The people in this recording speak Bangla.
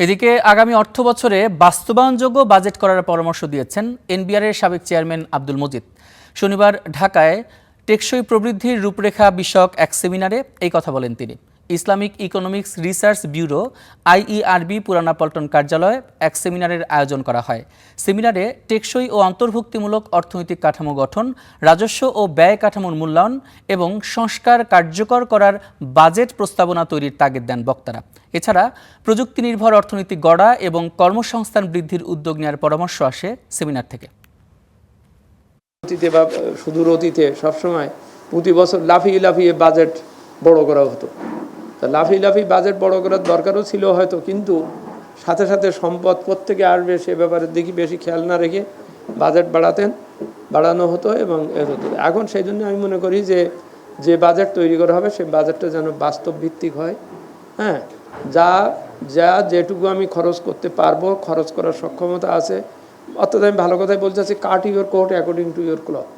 এদিকে আগামী অর্থবছরে বাস্তবায়নযোগ্য বাজেট করার পরামর্শ দিয়েছেন এনবিআরের সাবেক চেয়ারম্যান আব্দুল মজিদ। শনিবার ঢাকায় টেকসই প্রবৃদ্ধির রূপরেখা বিষয়ক এক সেমিনারে এই কথা বলেন তিনি। ইসলামিক ইকোনমিক্স রিসার্চ ব্যুরো আইইআরবি পুরানা পল্টন কার্যালয়ে এক সেমিনারের আয়োজন করা হয়। সেমিনারে টেকসই ও অন্তর্ভুক্তিমূলক অর্থনৈতিক কাঠামো গঠন, রাজস্ব ও ব্যয় কাঠামোর মূল্যায়ন এবং সংস্কার কার্যকর করার বাজেট প্রস্তাবনা তৈরির তাগিদ দেন বক্তারা। এছাড়া প্রযুক্তি নির্ভর অর্থনীতি গড়া এবং কর্মসংস্থান বৃদ্ধির উদ্যোগ নেওয়ার পরামর্শ আসে সেমিনার থেকে। অতীতে বা সুদূর অতীতে সবসময় প্রতি বছর লাফিয়ে লাফিয়ে বাজেট বড় করা হতো। লাফিয়ে লাফিয়ে বাজেট বড় করার দরকারও ছিল হয়তো, কিন্তু সাথে সাথে সম্পদ কোত্থেকে আসবে সে ব্যাপারে দেখি বেশি খেয়াল না রেখে বাজেট বাড়ানো হতো এবং হতো। এখন সেই জন্য আমি মনে করি যে বাজেট তৈরি করা হবে সেই বাজেটটা যেন বাস্তব ভিত্তিক হয়। হ্যাঁ, যেটুকু আমি খরচ করতে পারবো, খরচ করার সক্ষমতা আছে, অর্থাৎ আমি ভালো কথাই বলতে চাচ্ছি, cut your coat according to your cloth.